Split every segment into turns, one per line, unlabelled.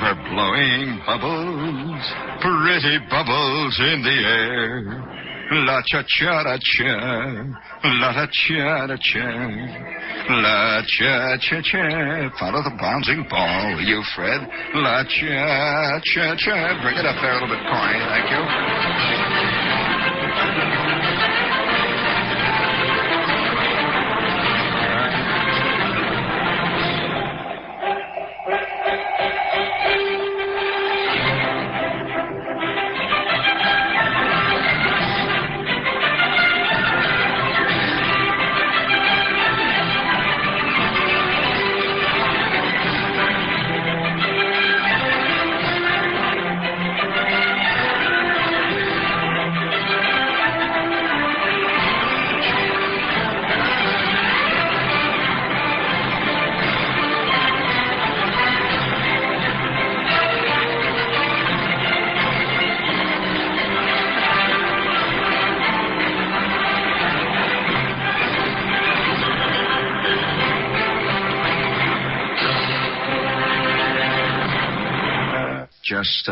ever blowing bubbles, pretty bubbles in the air. La cha cha da cha, la da cha da cha, la cha cha cha. Follow the bouncing ball, will you, Fred? La cha cha cha. Bring it up there a little bit, Corey. Thank you. Just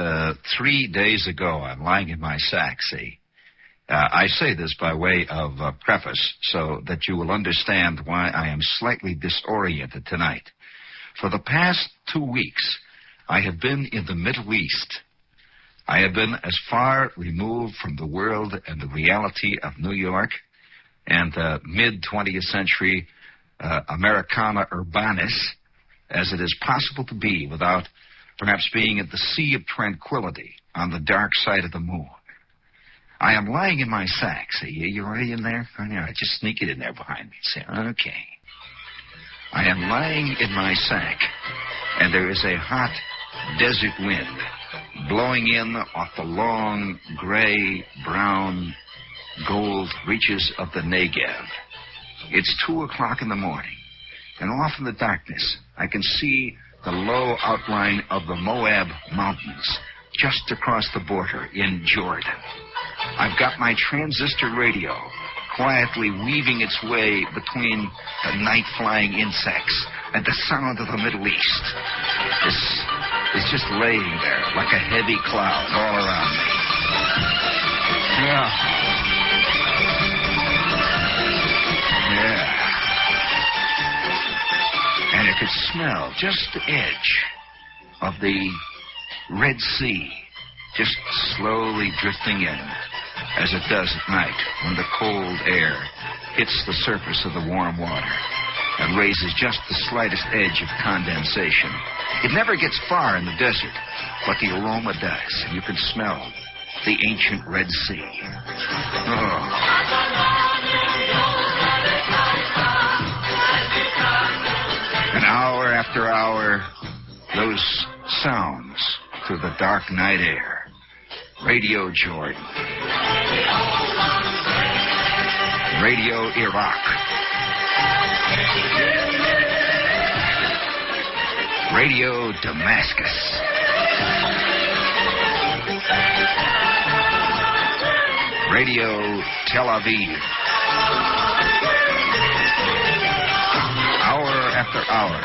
3 days ago, I'm lying in my sack, see. I say this by way of preface so that you will understand why I am slightly disoriented tonight. For the past 2 weeks, I have been in the Middle East. I have been as far removed from the world and the reality of New York and mid-20th century Americana urbanis as it is possible to be without perhaps being at the sea of tranquility on the dark side of the moon. I am lying in my sack. See, you already in there? Oh, yeah, just sneak it in there behind me. Say, okay. I am lying in my sack, and there is a hot desert wind blowing in off the long, gray, brown, gold reaches of the Negev. It's 2 o'clock in the morning, and off in the darkness, I can see the low outline of the Moab Mountains just across the border in Jordan. I've got my transistor radio quietly weaving its way between the night-flying insects and the sound of the Middle East. This is just laying there like a heavy cloud all around me. Yeah. And I could smell just the edge of the Red Sea just slowly drifting in, as it does at night when the cold air hits the surface of the warm water and raises just the slightest edge of condensation. It never gets far in the desert, but the aroma does. You can smell the ancient Red Sea. Oh. And hour after hour, those sounds through the dark night air. Radio Jordan. Radio Iraq. Radio Damascus. Radio Tel Aviv. Hour after hour.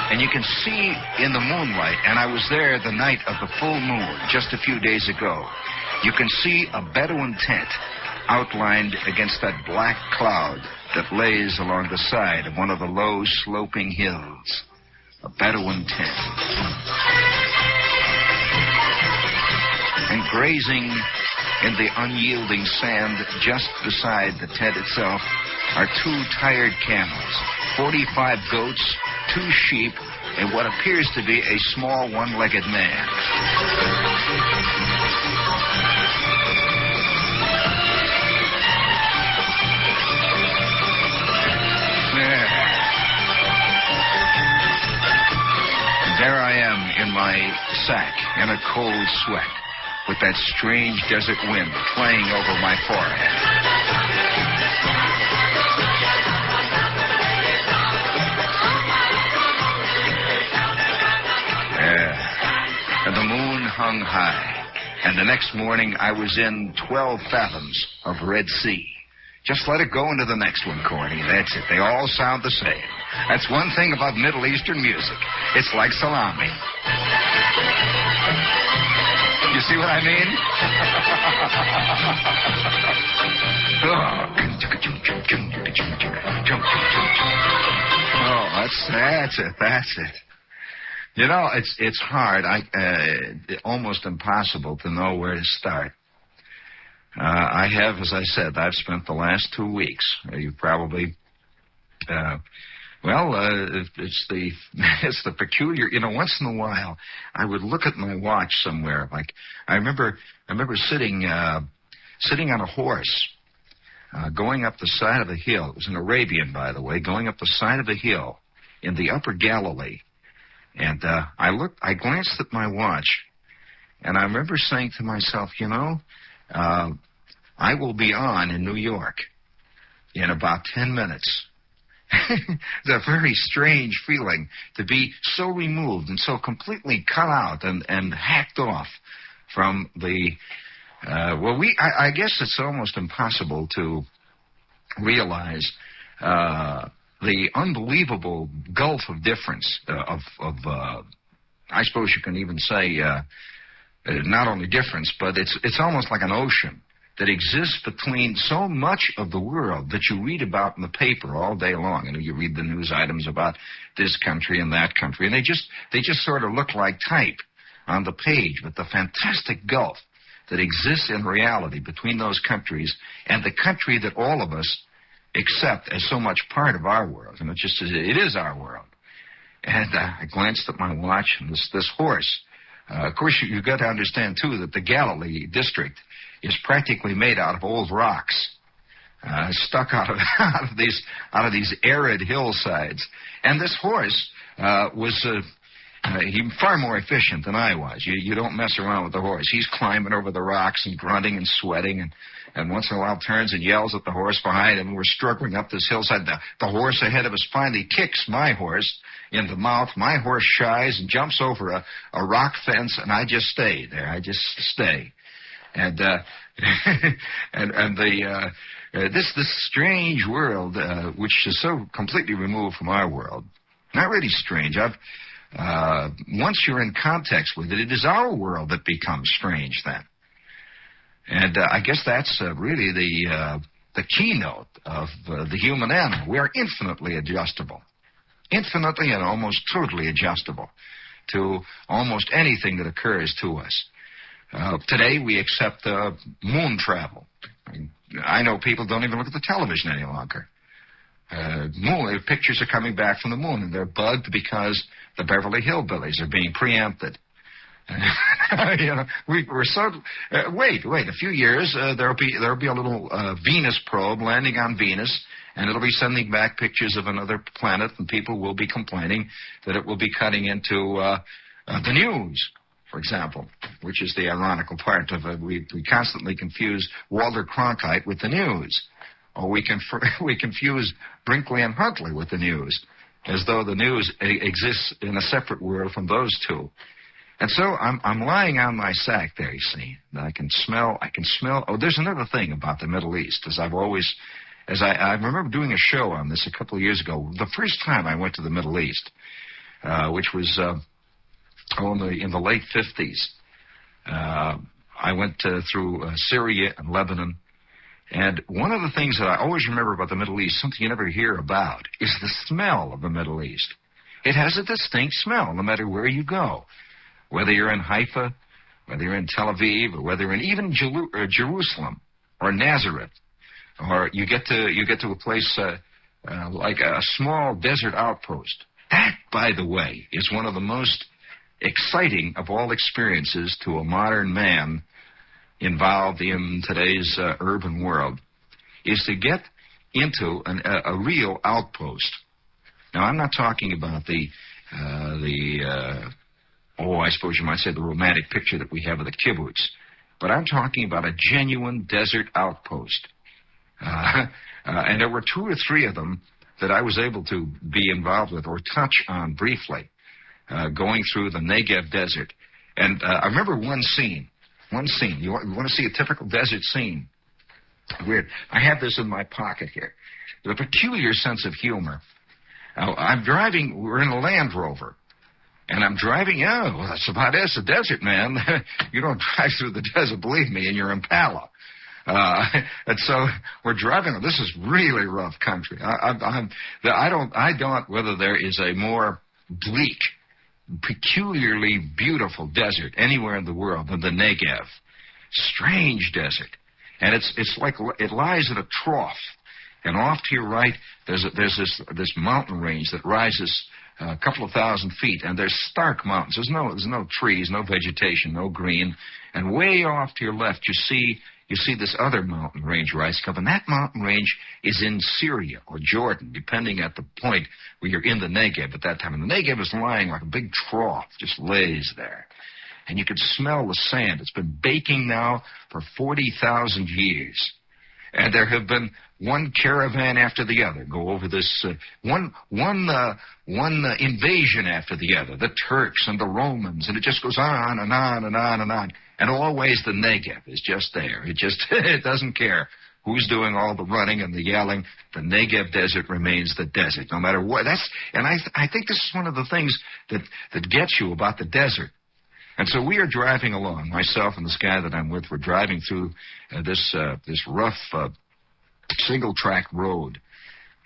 And you can see in the moonlight, and I was there the night of the full moon just a few days ago, you can see a Bedouin tent outlined against that black cloud that lays along the side of one of the low sloping hills. A Bedouin tent. And grazing in the unyielding sand just beside the tent itself are 2 tired camels, 45 goats, 2 sheep, and what appears to be a small one-legged man. There I am in my sack in a cold sweat with that strange desert wind playing over my forehead. Yeah. And the moon hung high. And the next morning I was in 12 fathoms of Red Sea. Just let it go into the next one, Corny. That's it. They all sound the same. That's one thing about Middle Eastern music. It's like salami. see what I mean? Oh, that's it. You know, it's hard. Almost impossible to know where to start. I have, as I said, I've spent the last 2 weeks. You probably, it's the peculiar. You know, once in a while, I would look at my watch somewhere. Like I remember sitting on a horse, going up the side of a hill. It was an Arabian, by the way, going up the side of a hill in the Upper Galilee. And I glanced at my watch, and I remember saying to myself, you know, I will be on in New York in about 10 minutes. It's a very strange feeling to be so removed and so completely cut out and hacked off from the, I guess it's almost impossible to realize the unbelievable gulf of difference I suppose you can even say not only difference, but it's almost like an ocean that exists between so much of the world that you read about in the paper all day long. And you read the news items about this country and that country, and they just sort of look like type on the page, but the fantastic gulf that exists in reality between those countries and the country that all of us accept as so much part of our world. And it is our world. And I glanced at my watch, and this horse. Of course, you've got to understand, too, that the Galilee district is practically made out of old rocks, stuck out of these arid hillsides. And this horse was far more efficient than I was. You don't mess around with the horse. He's climbing over the rocks and grunting and sweating, and once in a while turns and yells at the horse behind him. We're struggling up this hillside. The horse ahead of us finally kicks my horse in the mouth. My horse shies and jumps over a rock fence, and I just stay there. I just stay. And this strange world, which is so completely removed from our world, not really strange. Once you're in context with it, it is our world that becomes strange then. And I guess that's really the keynote of the human animal. We are infinitely adjustable. Infinitely and almost totally adjustable to almost anything that occurs to us. Today we accept moon travel. I know people don't even look at the television any longer. Pictures are coming back from the moon, and they're bugged because the Beverly Hillbillies are being preempted. We're so. Wait! A few years, there'll be a little Venus probe landing on Venus, and it'll be sending back pictures of another planet, and people will be complaining that it will be cutting into the news, for example, which is the ironical part of it. We constantly confuse Walter Cronkite with the news, or we confuse Brinkley and Huntley with the news, as though the news exists in a separate world from those two. And so I'm lying on my sack there, you see, and I can smell. Oh, there's another thing about the Middle East, I remember doing a show on this a couple of years ago. The first time I went to the Middle East, which was in the late 50s. I went through Syria and Lebanon. And one of the things that I always remember about the Middle East, something you never hear about, is the smell of the Middle East. It has a distinct smell no matter where you go. Whether you're in Haifa, whether you're in Tel Aviv, or whether you're in even Jerusalem or Nazareth, or you get to a place like a small desert outpost. That, by the way, is one of the most exciting of all experiences to a modern man involved in today's urban world, is to get into a real outpost. Now, I'm not talking about I suppose you might say the romantic picture that we have of the kibbutz, but I'm talking about a genuine desert outpost. And there were 2 or 3 of them that I was able to be involved with or touch on briefly, going through the Negev desert. And I remember one scene. You want to see a typical desert scene? Weird. I have this in my pocket here. With a peculiar sense of humor. I'm driving, we're in a Land Rover, And I'm driving, well, that's about it. It's a desert, man. You don't drive through the desert, believe me, in your Impala. And so we're driving. This is really rough country. I don't, whether there is a more bleak, peculiarly beautiful desert anywhere in the world than the Negev. Strange desert. And it's like it lies in a trough. And off to your right, there's this mountain range that rises a couple of thousand feet, and there's stark mountains. There's no trees, no vegetation, no green. And way off to your left, you see this other mountain range rise up, and that mountain range is in Syria or Jordan, depending at the point where you're in the Negev at that time. And the Negev is lying like a big trough, just lays there. And you can smell the sand. It's been baking now for 40,000 years. And there have been one caravan after the other go over this, one invasion after the other, the Turks and the Romans, and it just goes on and on and on and on. And always the Negev is just there. It doesn't care who's doing all the running and the yelling. The Negev desert remains the desert, no matter what. I think this is one of the things that gets you about the desert. And so we are driving along, myself and this guy that I'm with. We're driving through this rough single-track road,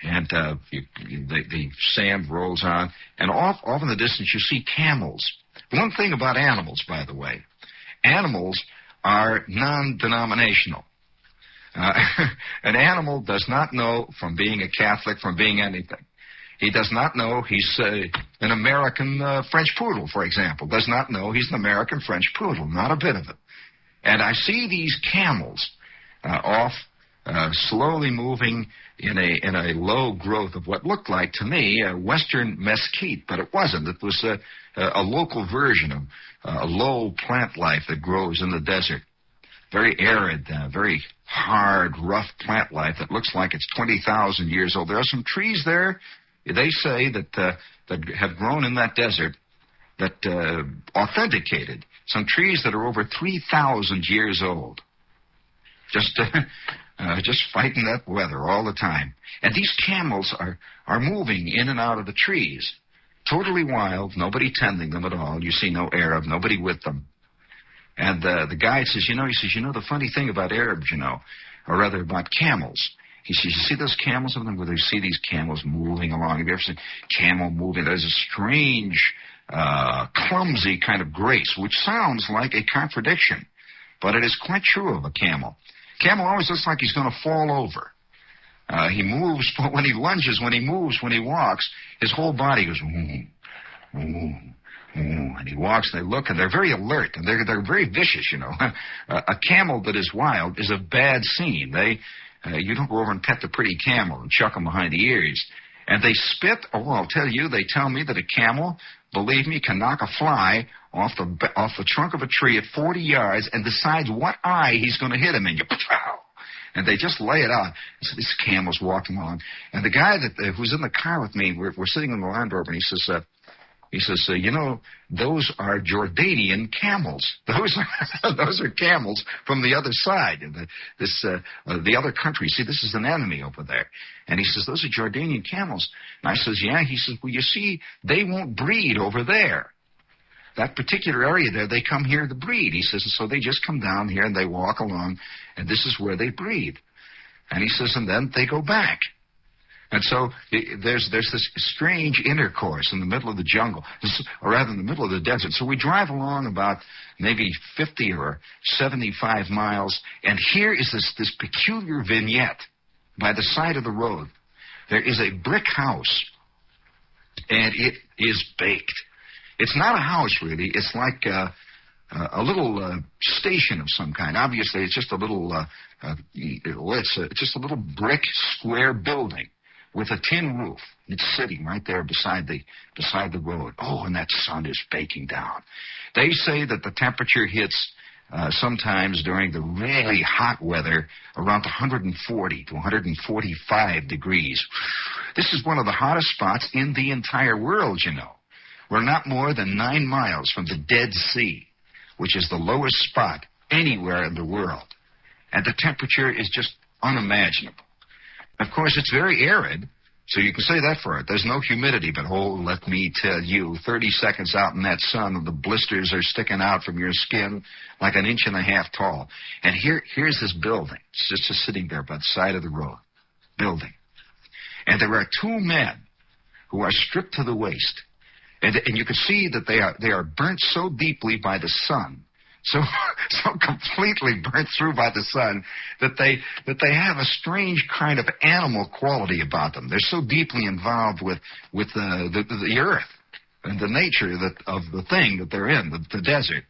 and the sand rolls on. And off in the distance, you see camels. One thing about animals, by the way, animals are non-denominational. An animal does not know from being a Catholic, from being anything. He does not know he's an American French poodle, for example. Does not know he's an American French poodle. Not a bit of it. And I see these camels off, slowly moving in a low growth of what looked like to me a western mesquite, but it wasn't. It was a local version of a low plant life that grows in the desert. Very arid, very hard, rough plant life that looks like it's 20,000 years old. There are some trees there, they say, that have grown in that desert that authenticated some trees that are over 3,000 years old. Just fighting that weather all the time. And these camels are moving in and out of the trees. Totally wild, nobody tending them at all. You see no Arab, nobody with them. And the guide says, the funny thing about Arabs, or rather about camels. He says, you see those camels of them, where they see these camels moving along. Have you ever seen camel moving? There's a strange, clumsy kind of grace, which sounds like a contradiction, but it is quite true of a camel. Camel always looks like he's going to fall over. He moves, but when he lunges, when he moves, when he walks, his whole body goes, and he walks, and they look, and they're very alert, and they're very vicious, A camel that is wild is a bad scene. You don't go over and pet the pretty camel and chuck him behind the ears. And they spit. Oh, I'll tell you, they tell me that a camel, believe me, can knock a fly off the trunk of a tree at 40 yards and decides what eye he's going to hit him in. And they just lay it out. So this camel's walking along. And the guy who's in the car with me, we're sitting in the Land Rover, and he says, those are Jordanian camels. Those are camels from the other side, the other country. See, this is an enemy over there. And he says, those are Jordanian camels. And I says, yeah. He says, well, you see, they won't breed over there. That particular area there, they come here to breed. He says, so they just come down here and they walk along, and this is where they breed. And he says, and then they go back. And so there's this strange intercourse in the middle of the jungle, or rather in the middle of the desert. So we drive along about maybe 50 or 75 miles, and here is this peculiar vignette by the side of the road. There is a brick house, and it is baked. It's not a house, really. It's like a little station of some kind. Obviously, it's just a little it's just a little brick square building with a tin roof. It's sitting right there beside the road. Oh, and that sun is baking down. They say that the temperature hits sometimes during the really hot weather around 140 to 145 degrees. This is one of the hottest spots in the entire world, We're not more than 9 miles from the Dead Sea, which is the lowest spot anywhere in the world. And the temperature is just unimaginable. Of course, it's very arid, So you can say that for it. There's no humidity, but let me tell you, 30 seconds out in that sun, and the blisters are sticking out from your skin like an inch and a half tall. And here's this building. It's just sitting there by the side of the road. Building. And there are two men who are stripped to the waist. And you can see that they are burnt so deeply by the sun, so completely burnt through by the sun, that they have a strange kind of animal quality about them. They're so deeply involved with the earth and the nature of the thing that they're in, the desert,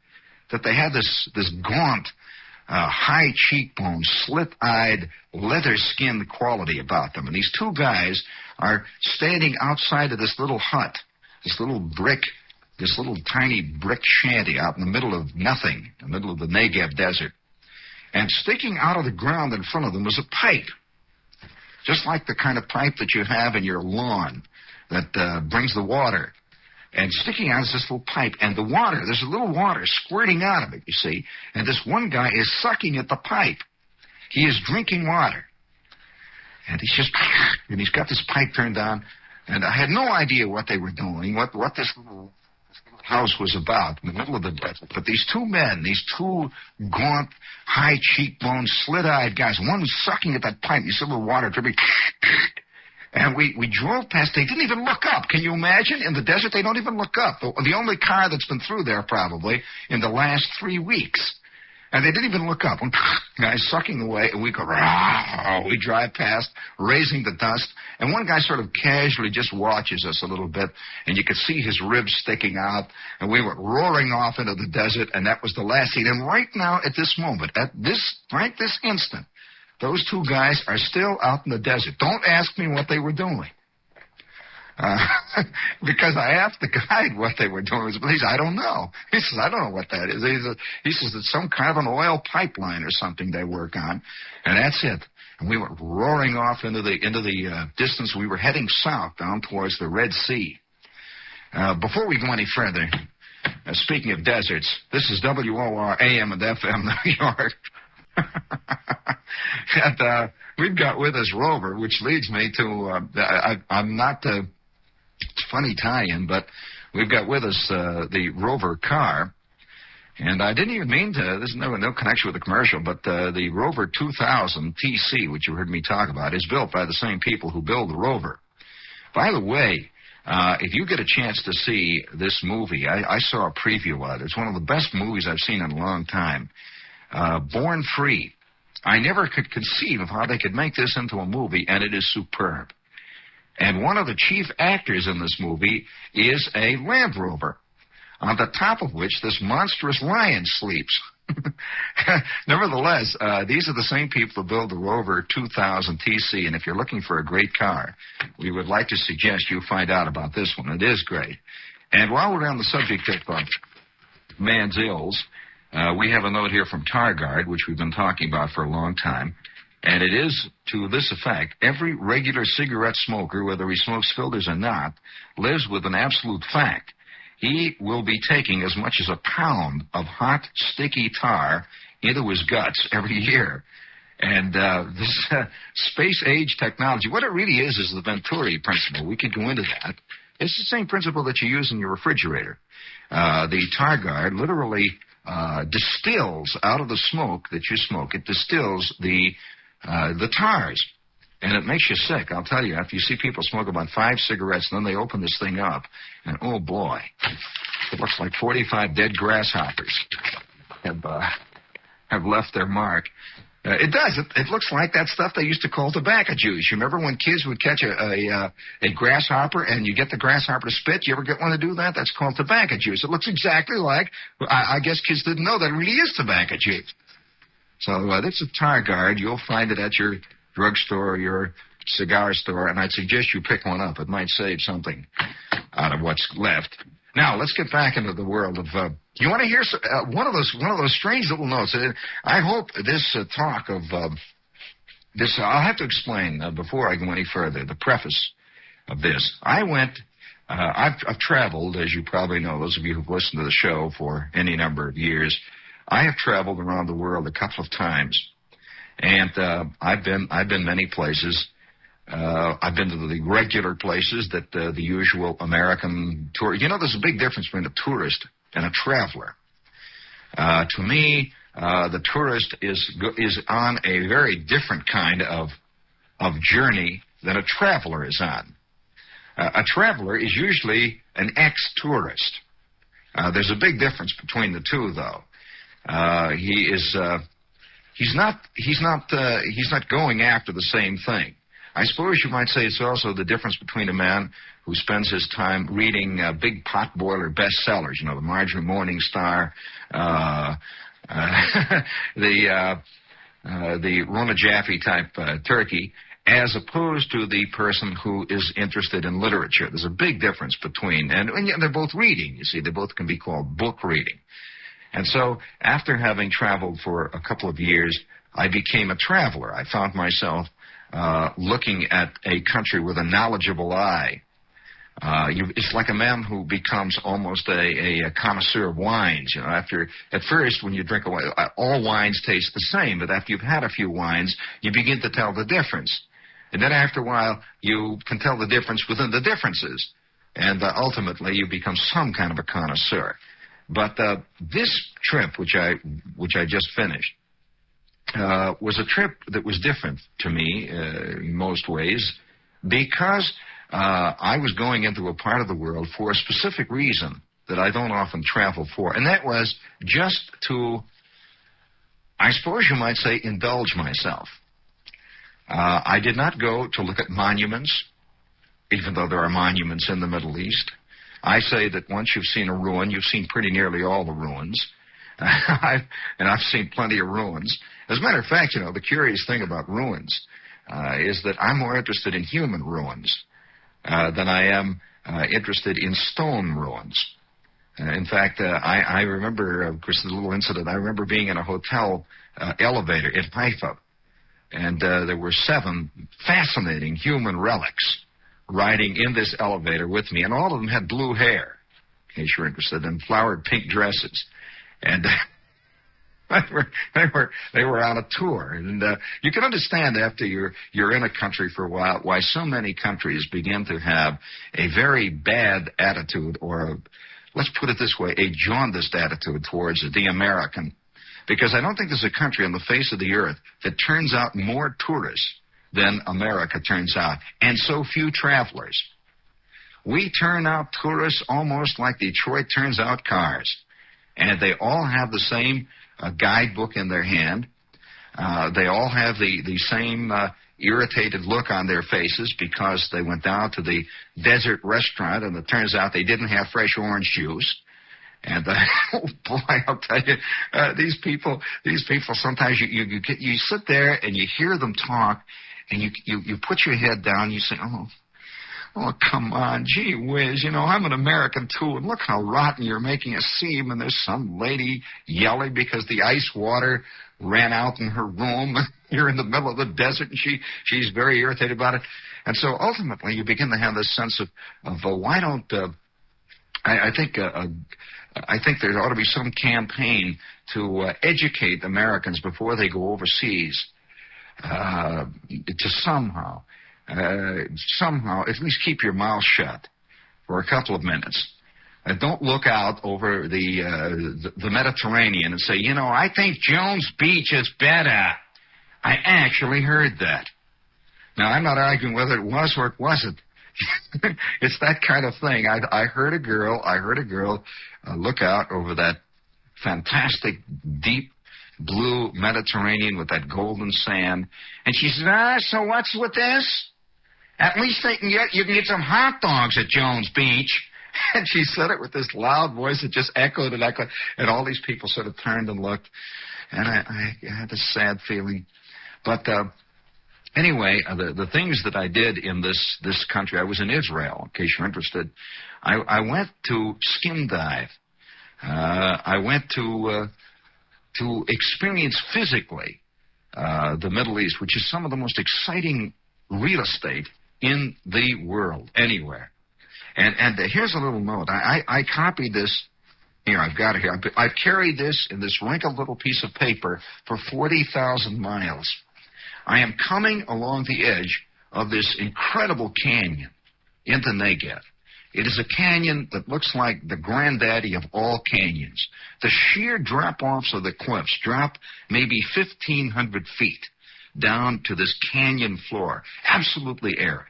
that they have this gaunt, high cheekbone, slit-eyed, leather-skinned quality about them. And these two guys are standing outside of this little hut, this little tiny brick shanty out in the middle of nothing, in the middle of the Negev desert. And sticking out of the ground in front of them was a pipe, just like the kind of pipe that you have in your lawn that brings the water. And sticking out is this little pipe, and the water, there's a little water squirting out of it, you see, and this one guy is sucking at the pipe. He is drinking water. And he's got this pipe turned on, and I had no idea what they were doing, what this little house was about in the middle of the desert. But these two men, these two gaunt, high cheekbone, slit-eyed guys, one was sucking at that pipe, you see the water dripping. And we drove past. They didn't even look up. Can you imagine? In the desert, they don't even look up. The only car that's been through there probably in the last 3 weeks. And they didn't even look up. One guy's sucking away, and we go, rah, we drive past, raising the dust. And one guy sort of casually just watches us a little bit, and you could see his ribs sticking out. And we went roaring off into the desert, and that was the last scene. And right now, at this moment, right this instant, those two guys are still out in the desert. Don't ask me what they were doing. Because I asked the guide what they were doing. He says, I don't know. He says, I don't know what that is. He says, it's some kind of an oil pipeline or something they work on. And that's it. And we went roaring off into the distance. We were heading south down towards the Red Sea. Before we go any further, speaking of deserts, this is WOR AM and FM New York. And we've got with us Rover, which leads me to, I'm not, it's a funny tie-in, but we've got with us the Rover car. And I didn't even mean to, there's no connection with the commercial, but the Rover 2000 TC, which you heard me talk about, is built by the same people who build the Rover. By the way, if you get a chance to see this movie, I saw a preview of it. It's one of the best movies I've seen in a long time. Born Free. I never could conceive of how they could make this into a movie, and it is superb. And one of the chief actors in this movie is a Land Rover, on the top of which this monstrous lion sleeps. Nevertheless, these are the same people who build the Rover 2000 TC, and if you're looking for a great car, we would like to suggest you find out about this one. It is great. And while we're on the subject of man's ills, we have a note here from Targard, which we've been talking about for a long time, and it is to this effect: every regular cigarette smoker, whether he smokes filters or not, lives with an absolute fact. He will be taking as much as a pound of hot, sticky tar into his guts every year. And this space-age technology, what it really is the Venturi principle. We could go into that. It's the same principle that you use in your refrigerator. The Targard literally distills out of the smoke that you smoke. It distills the tars, and it makes you sick. I'll tell you, after you see people smoke about 5 cigarettes, and then they open this thing up, and oh boy, it looks like 45 dead grasshoppers have left their mark. It does. It looks like that stuff they used to call tobacco juice. You remember when kids would catch a grasshopper and you get the grasshopper to spit? You ever get one to do that? That's called tobacco juice. It looks exactly like, I guess kids didn't know that it really is tobacco juice. So that's a Targard. You'll find it at your drugstore or your cigar store, and I'd suggest you pick one up. It might save something out of what's left. Now, let's get back into the world of... you want to hear one of those strange little notes? I hope this talk of... this I'll have to explain before I go any further, the preface of this. I've traveled, as you probably know, those of you who've listened to the show for any number of years. I have traveled around the world a couple of times, and I've been many places. I've been to the regular places that the usual American tour. You know, there's a big difference between a tourist and a traveler. To me, the tourist is on a very different kind of journey than a traveler is on. A traveler is usually an ex-tourist. There's a big difference between the two, though. He's not going after the same thing. I suppose you might say it's also the difference between a man who spends his time reading big potboiler bestsellers, you know, the Marjorie Morningstar, the Rona Jaffe type turkey, as opposed to the person who is interested in literature. There's a big difference between, and yet they're both reading, you see. They both can be called book reading. And so after having traveled for a couple of years, I became a traveler. I found myself looking at a country with a knowledgeable eye. It's like a man who becomes almost a connoisseur of wines. You know, at first, when you drink a wine, all wines taste the same, but after you've had a few wines, you begin to tell the difference. And then after a while, you can tell the difference within the differences. And ultimately, you become some kind of a connoisseur. But this trip, which I just finished, was a trip that was different to me in most ways because I was going into a part of the world for a specific reason that I don't often travel for, and that was just to, I suppose you might say, indulge myself. I did not go to look at monuments, even though there are monuments in the Middle East. I say that once you've seen a ruin, you've seen pretty nearly all the ruins. And I've seen plenty of ruins. As a matter of fact, you know, the curious thing about ruins is that I'm more interested in human ruins than I am interested in stone ruins. In fact, I remember, of course, the little incident. I remember being in a hotel elevator in Haifa, and there were 7 fascinating human relics riding in this elevator with me, and all of them had blue hair, in case you're interested, and flowered pink dresses. And they were on a tour. And you can understand after you're in a country for a while why so many countries begin to have a very bad attitude, or let's put it this way, a jaundiced attitude towards the American. Because I don't think there's a country on the face of the earth that turns out more tourists than America turns out, and so few travelers. We turn out tourists almost like Detroit turns out cars, and they all have the same guidebook in their hand. They all have the same irritated look on their faces because they went down to the desert restaurant, and it turns out they didn't have fresh orange juice. And oh boy, I'll tell you, these people. Sometimes you sit there and you hear them talk, and you put your head down, and you say, oh, come on, gee whiz, you know, I'm an American too, and look how rotten you're making us seem, and there's some lady yelling because the ice water ran out in her room. You're in the middle of the desert, and she's very irritated about it. And so ultimately you begin to have this sense of why don't, I think there ought to be some campaign to educate Americans before they go overseas to somehow at least keep your mouth shut for a couple of minutes. Don't look out over the Mediterranean and say, you know, I think Jones Beach is better. I actually heard that. Now, I'm not arguing whether it was or it wasn't. It's that kind of thing. I heard a girl look out over that fantastic deep blue Mediterranean with that golden sand, and she said, so what's with this? At least you can get some hot dogs at Jones Beach. And she said it with this loud voice that just echoed and echoed, and all these people sort of turned and looked, and I had this sad feeling. But anyway, the things that I did in this country, I was in Israel, in case you're interested. I went to skin dive. I went to experience physically the Middle East, which is some of the most exciting real estate in the world, anywhere. And here's a little note. I copied this. Here, I've got it here. I've carried this in this wrinkled little piece of paper for 40,000 miles. I am coming along the edge of this incredible canyon in the Negev. It is a canyon that looks like the granddaddy of all canyons. The sheer drop-offs of the cliffs drop maybe 1,500 feet down to this canyon floor, absolutely arid.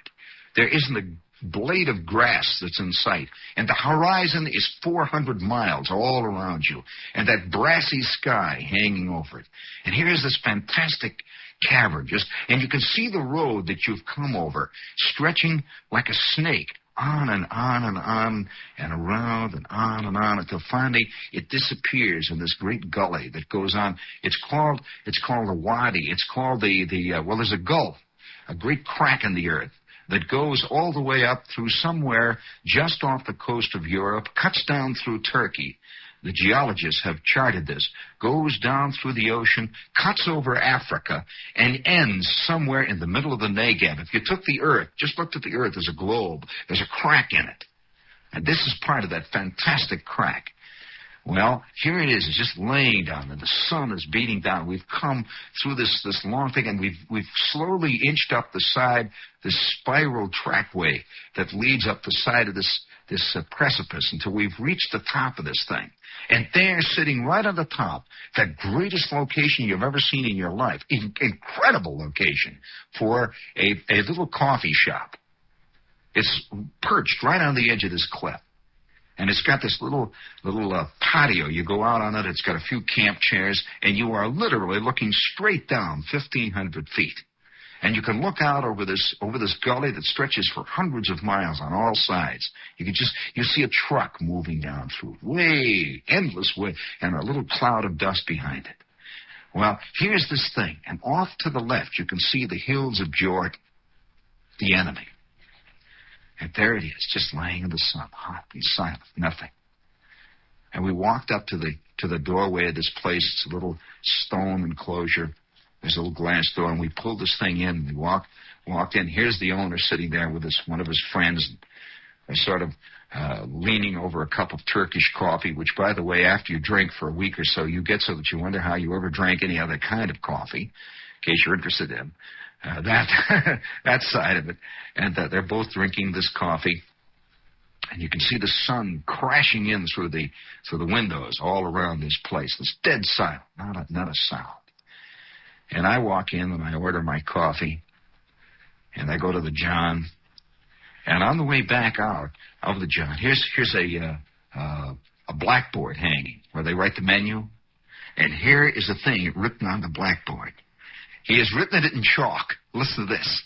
There isn't a blade of grass that's in sight, and the horizon is 400 miles all around you, and that brassy sky hanging over it. And here's this fantastic cavern, and you can see the road that you've come over stretching like a snake on and on and on and around and on until finally it disappears in this great gully that goes on. It's called a wadi. It's called there's a gulf, a great crack in the earth that goes all the way up through somewhere just off the coast of Europe, cuts down through Turkey. The geologists have charted this, goes down through the ocean, cuts over Africa, and ends somewhere in the middle of the Negev. If you took the earth, just looked at the earth as a globe, there's a crack in it. And this is part of that fantastic crack. Well, here it is. It's just laying down, and the sun is beating down. We've come through this long thing, and we've slowly inched up the side, this spiral trackway that leads up the side of this precipice until we've reached the top of this thing. And there, sitting right on the top, that greatest location you've ever seen in your life, incredible location for a little coffee shop. It's perched right on the edge of this cliff. And it's got this little patio. You go out on it. It's got a few camp chairs, and you are literally looking straight down 1,500 feet. And you can look out over this gully that stretches for hundreds of miles on all sides. You see a truck moving down through, endless way, and a little cloud of dust behind it. Well, here's this thing, and off to the left you can see the hills of Jordan, the enemy. And there it is, just laying in the sun, hot and silent, nothing. And we walked up to the doorway of this place. It's a little stone enclosure. There's a little glass door, and we pulled this thing in. And we walked in. Here's the owner sitting there with one of his friends. And they're sort of leaning over a cup of Turkish coffee, which, by the way, after you drink for a week or so, you get so that you wonder how you ever drank any other kind of coffee, in case you're interested in. That side of it. And they're both drinking this coffee. And you can see the sun crashing in through the windows all around this place. It's dead silent, not a sound. And I walk in and I order my coffee. And I go to the John. And on the way back out of the John, here's a blackboard hanging where they write the menu. And here is a thing written on the blackboard. He has written it in chalk. Listen to this.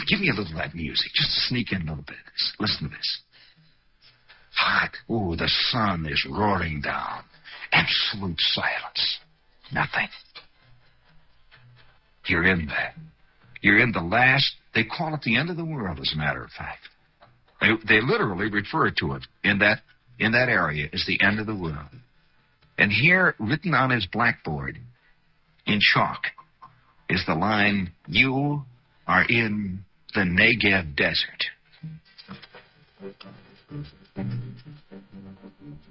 Give me a little of that music. Just sneak in a little bit. Listen to this. Hot. Ooh, the sun is roaring down. Absolute silence. Nothing. You're in there. You're in the last, they call it the end of the world, as a matter of fact. They literally refer to it in that area as the end of the world. And here, written on his blackboard in chalk, is the line, "You are in the Negev desert."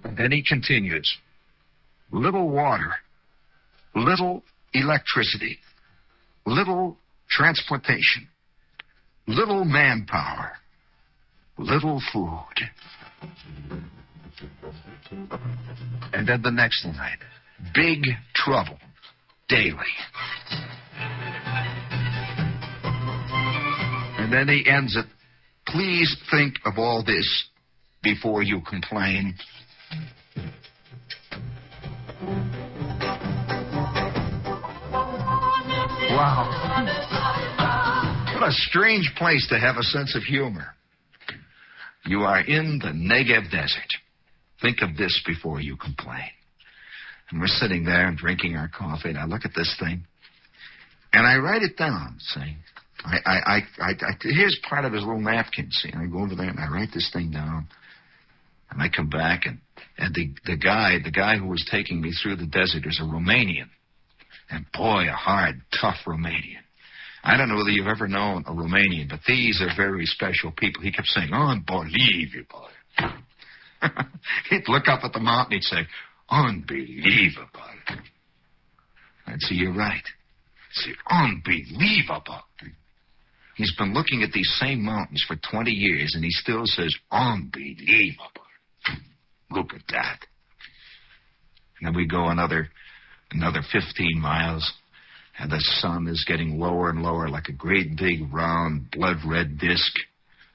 And then he continues, "Little water, little electricity, little transportation, little manpower, little food." And then the next line, "Big trouble daily." And then he ends it, "Please think of all this before you complain." Wow. What a strange place to have a sense of humor. You are in the Negev desert. Think of this before you complain. And we're sitting there and drinking our coffee, and I look at this thing, and I write it down, see. Here's part of his little napkin, see. And I go over there and I write this thing down, and I come back, and the guy who was taking me through the desert is a Romanian. And boy, a hard, tough Romanian. I don't know whether you've ever known a Romanian, but these are very special people. He kept saying, "Unbelievable." He'd look up at the mountain, he'd say, "Unbelievable." I'd say, "You're right." He'd say, "Unbelievable." He's been looking at these same mountains for 20 years, and he still says, unbelievable. Look at that. And then we go another 15 miles, and the sun is getting lower and lower like a great big round blood-red disc.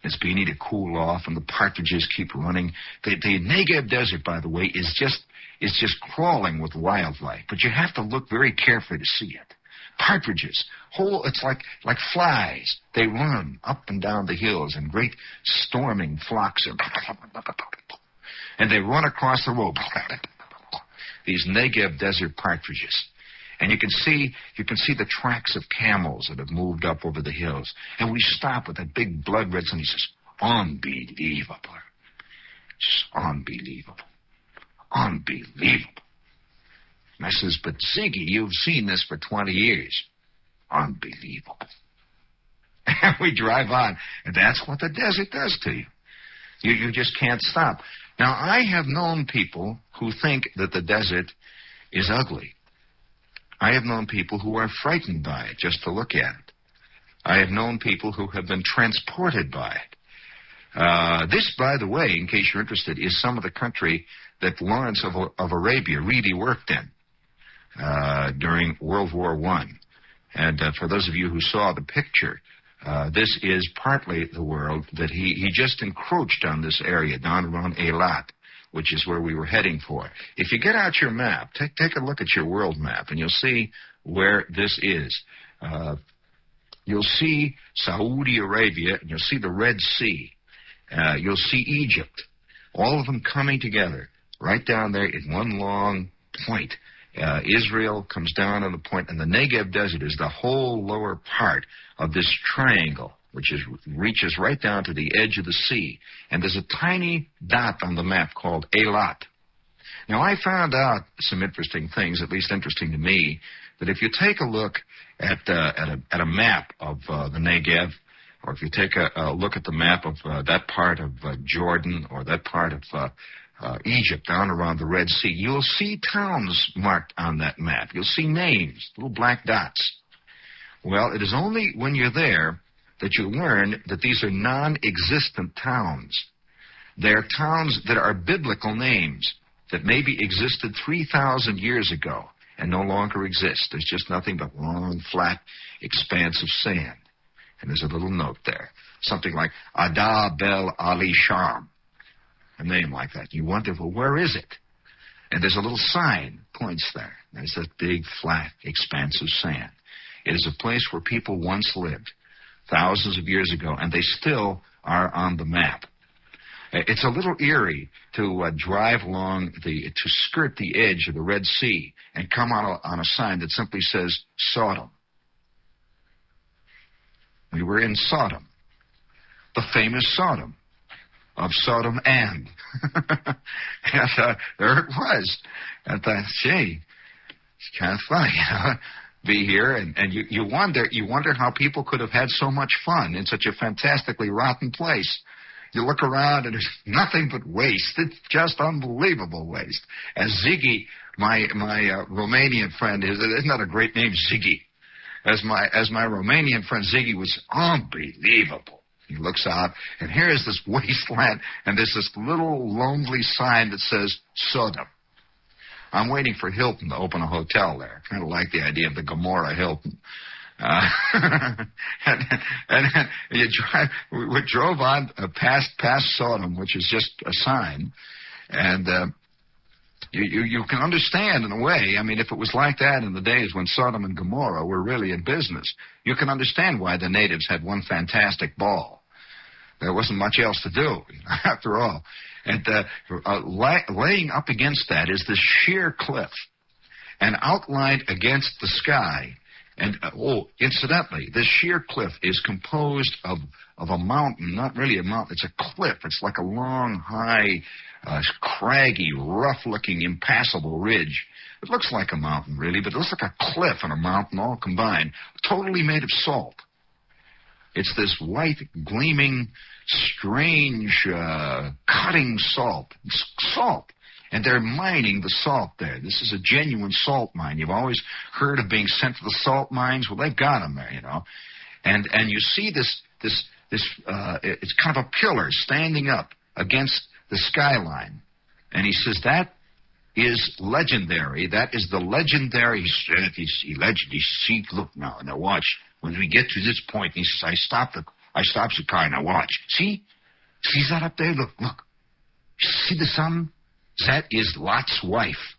It's beginning to cool off, and the partridges keep running. The Negev Desert, by the way, is just crawling with wildlife, but you have to look very carefully to see it. Partridges, it's like flies. They run up and down the hills in great storming flocks, and they run across the road. These Negev Desert partridges. And you can see the tracks of camels that have moved up over the hills. And we stop with that big blood red sun. He says, unbelievable. Just unbelievable. Unbelievable. And I says, but Ziggy, you've seen this for 20 years. Unbelievable. And we drive on. And that's what the desert does to you. You just can't stop. Now, I have known people who think that the desert is ugly. I have known people who are frightened by it just to look at it. I have known people who have been transported by it. This, by the way, in case you're interested, is some of the country that Lawrence of Arabia really worked in during World War I. And for those of you who saw the picture, this is partly the world that he just encroached on this area down around Eilat, which is where we were heading for. If you get out your map, take a look at your world map, and you'll see where this is. You'll see Saudi Arabia, and you'll see the Red Sea. You'll see Egypt, all of them coming together right down there in one long point. Israel comes down on the point, and the Negev Desert is the whole lower part of this triangle, which reaches right down to the edge of the sea. And there's a tiny dot on the map called Eilat. Now, I found out some interesting things, at least interesting to me, that if you take a look at a map of the Negev, or if you take a look at the map of that part of Jordan or that part of Egypt down around the Red Sea, you'll see towns marked on that map. You'll see names, little black dots. Well, it is only when you're there that you learn that these are non-existent towns. They're towns that are biblical names that maybe existed 3,000 years ago and no longer exist. There's just nothing but long, flat expanse of sand. And there's a little note there, something like Ada Bel Ali Sham, a name like that. You wonder, well, where is it? And there's a little sign points there. There's that big, flat expanse of sand. It is a place where people once lived thousands of years ago, and they still are on the map. It's a little eerie to drive along to skirt the edge of the Red Sea and come on a sign that simply says Sodom. We were in Sodom, the famous Sodom of Sodom and. And there it was. And I thought, gee, it's kind of funny, be here, and you wonder how people could have had so much fun in such a fantastically rotten place. You look around and there's nothing but waste. It's just unbelievable waste. As Ziggy, my Romanian friend, isn't that a great name, Ziggy? As my Romanian friend Ziggy was unbelievable. He looks out, and here is this wasteland, and there's this little lonely sign that says Sodom. I'm waiting for Hilton to open a hotel there. Kind of like the idea of the Gomorrah Hilton. And we drove on past Sodom, which is just a sign, and you can understand in a way. I mean, if it was like that in the days when Sodom and Gomorrah were really in business, you can understand why the natives had one fantastic ball. There wasn't much else to do, after all. And laying up against that is this sheer cliff, and outlined against the sky. And, incidentally, this sheer cliff is composed of a mountain, not really a mountain, it's a cliff. It's like a long, high, craggy, rough-looking, impassable ridge. It looks like a mountain, really, but it looks like a cliff and a mountain all combined, totally made of salt. It's this white, gleaming, strange, cutting salt. It's salt. And they're mining the salt there. This is a genuine salt mine. You've always heard of being sent to the salt mines. Well, they've got them there, you know. And you see this it's kind of a pillar standing up against the skyline. And he says, that is legendary. That is the legendary. See, look now watch. When we get to this point, he says, I stops the car. Now watch. See that up there? Look. See the sun? That is Lot's wife.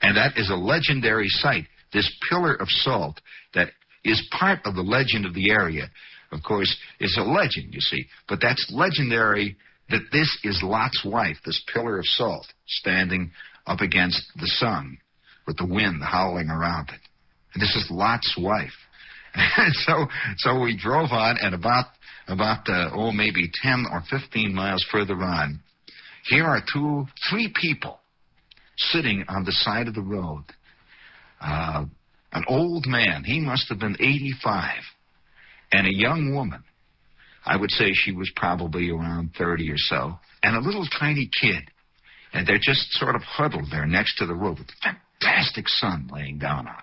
And that is a legendary sight. This pillar of salt that is part of the legend of the area. Of course, it's a legend, you see. But that's legendary that this is Lot's wife, this pillar of salt, standing up against the sun with the wind howling around it. And this is Lot's wife. And so we drove on, and about maybe 10 or 15 miles further on, here are three people sitting on the side of the road. An old man, he must have been 85, and a young woman. I would say she was probably around 30 or so, and a little tiny kid. And they're just sort of huddled there next to the road with a fantastic sun laying down on them.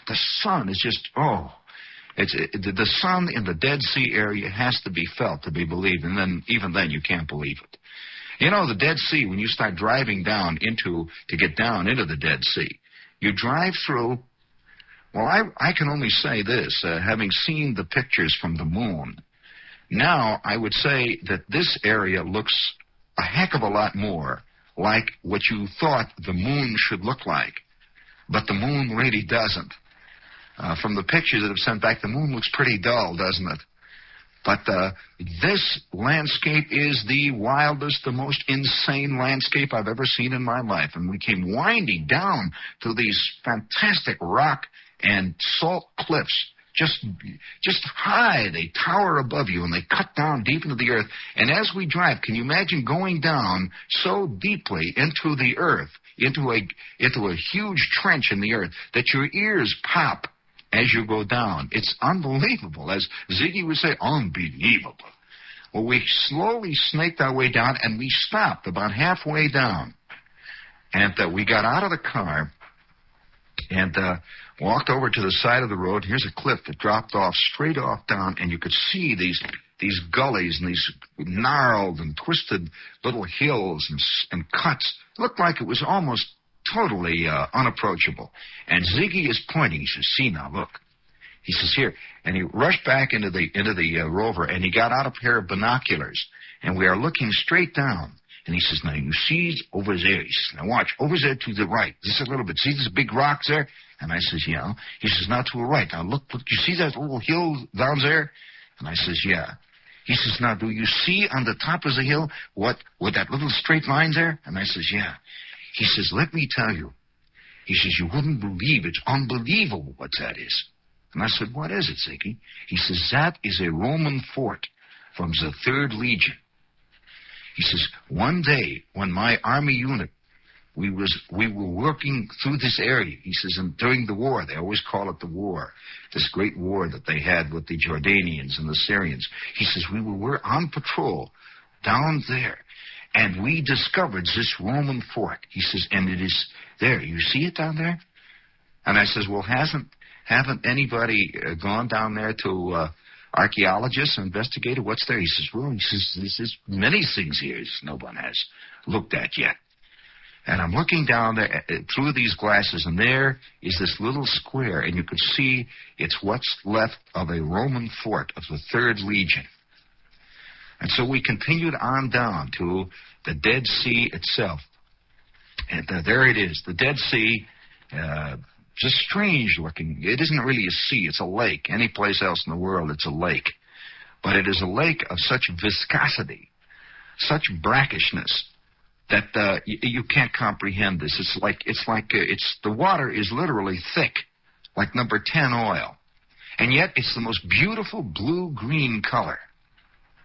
The sun is just, the sun in the Dead Sea area has to be felt to be believed, and then even then you can't believe it. You know, the Dead Sea, when you start driving to get down into the Dead Sea, you drive through, well, I can only say this, having seen the pictures from the moon. Now, I would say that this area looks a heck of a lot more like what you thought the moon should look like. But the moon really doesn't. From the pictures that have sent back, the moon looks pretty dull, doesn't it? But this landscape is the wildest, the most insane landscape I've ever seen in my life. And we came winding down to these fantastic rock and salt cliffs. Just high, they tower above you, and they cut down deep into the earth. And as we drive, can you imagine going down so deeply into the earth, into a huge trench in the earth, that your ears pop as you go down? It's unbelievable. As Ziggy would say, unbelievable. Well, we slowly snaked our way down, and we stopped about halfway down. And we got out of the car and walked over to the side of the road. Here's a cliff that dropped off straight off down, and you could see these gullies and these gnarled and twisted little hills and cuts. It looked like it was almost totally unapproachable. And Ziggy is pointing. He says, see now, look. He says, here. And he rushed back into the rover, and he got out a pair of binoculars, and we are looking straight down. And he says, now, you see over there. He says, now, watch, over there to the right. Just a little bit. See these big rocks there? And I says, yeah. He says, now, to the right. Now, look, you see that little hill down there? And I says, yeah. He says, now, do you see on the top of the hill with that little straight line there? And I says, yeah. He says, let me tell you. He says, you wouldn't believe. It's unbelievable what that is. And I said, what is it, Ziggy? He says, that is a Roman fort from the 3rd Legion. He says, one day when my army unit, we were working through this area. He says, and during the war, they always call it the war, this great war that they had with the Jordanians and the Syrians. He says, we were on patrol down there, and we discovered this Roman fort. He says, and it is there. You see it down there? And I says, well, haven't anybody gone down there to archaeologists and investigated what's there? He says, well, there's many things here no one has looked at yet. And I'm looking down there through these glasses, and there is this little square, and you can see it's what's left of a Roman fort of the 3rd Legion. And so we continued on down to the Dead Sea itself. And there it is, the Dead Sea, just strange looking. It isn't really a sea, it's a lake. Any place else in the world, it's a lake. But it is a lake of such viscosity, such brackishness, that you can't comprehend this. The water is literally thick, like number 10 oil. And yet it's the most beautiful blue-green color.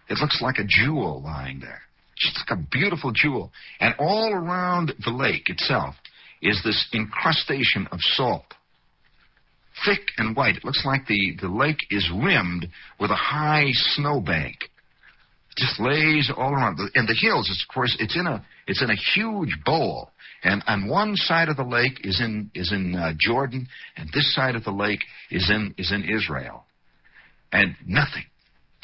It looks like a jewel lying there. Just like a beautiful jewel. And all around the lake itself is this incrustation of salt. Thick and white. It looks like the lake is rimmed with a high snowbank. It just lays all around. And the hills, of course, it's in a huge bowl. And on one side of the lake is in Jordan, and this side of the lake is in Israel. and nothing.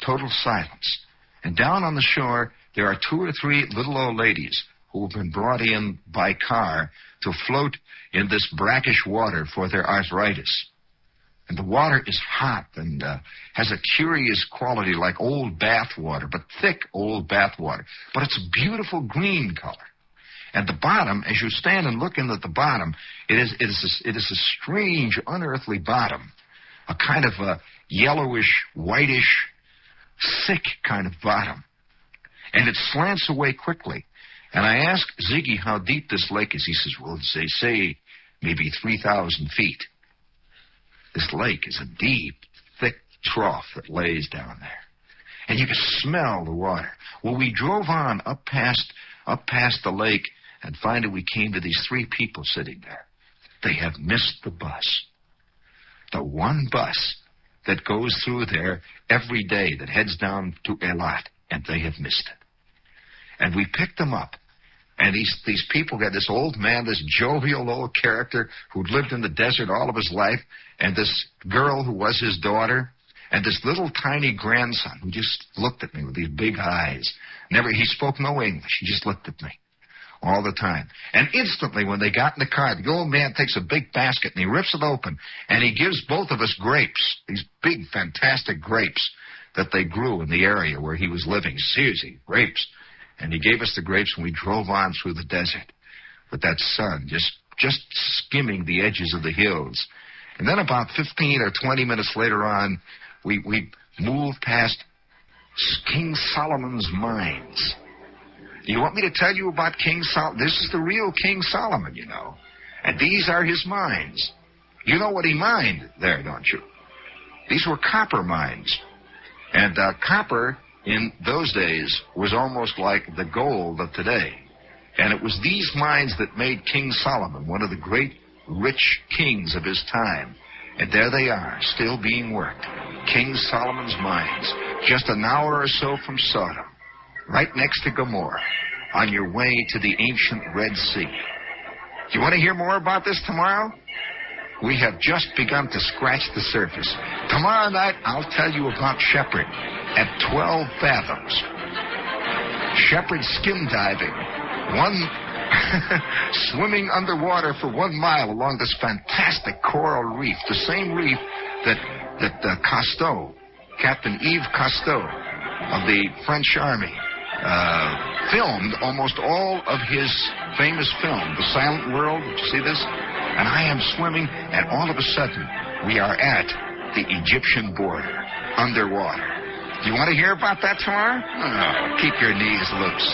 Total silence. And down on the shore, there are 2 or 3 little old ladies who have been brought in by car to float in this brackish water for their arthritis. And the water is hot and has a curious quality like old bath water, but thick old bath water. But it's a beautiful green color. And the bottom, as you stand and look in at the bottom, it is a strange, unearthly bottom, a kind of a yellowish, whitish, thick kind of bottom. And it slants away quickly. And I asked Ziggy how deep this lake is. He says, well, they say maybe 3,000 feet. This lake is a deep, thick trough that lays down there. And you can smell the water. Well, we drove on up past the lake, and finally we came to these 3 people sitting there. They have missed the bus. The one bus that goes through there every day that heads down to Eilat, and they have missed it. And we picked them up. And these people got this old man, this jovial old character who'd lived in the desert all of his life, and this girl who was his daughter, and this little tiny grandson who just looked at me with these big eyes. He spoke no English. He just looked at me all the time. And instantly when they got in the car, the old man takes a big basket and he rips it open, and he gives both of us grapes, these big, fantastic grapes that they grew in the area where he was living. Seriously, grapes. And he gave us the grapes, and we drove on through the desert with that sun just skimming the edges of the hills. And then about 15 or 20 minutes later on, we moved past King Solomon's mines. Do you want me to tell you about King Solomon? This is the real King Solomon, you know. And these are his mines. You know what he mined there, don't you? These were copper mines. And copper in those days was almost like the gold of today. And it was these mines that made King Solomon one of the great rich kings of his time. And there they are, still being worked. King Solomon's mines, just an hour or so from Sodom, right next to Gomorrah, on your way to the ancient Red Sea. Do you want to hear more about this tomorrow? We have just begun to scratch the surface. Tomorrow night, I'll tell you about Shepherd at 12 fathoms. Shepherd skin diving, swimming underwater for 1 mile along this fantastic coral reef, the same reef that Cousteau, Captain Yves Cousteau of the French Army, filmed almost all of his famous film, The Silent World. Did you see this? And I am swimming, and all of a sudden, we are at the Egyptian border, underwater. Do you want to hear about that tomorrow? Oh, keep your knees loose.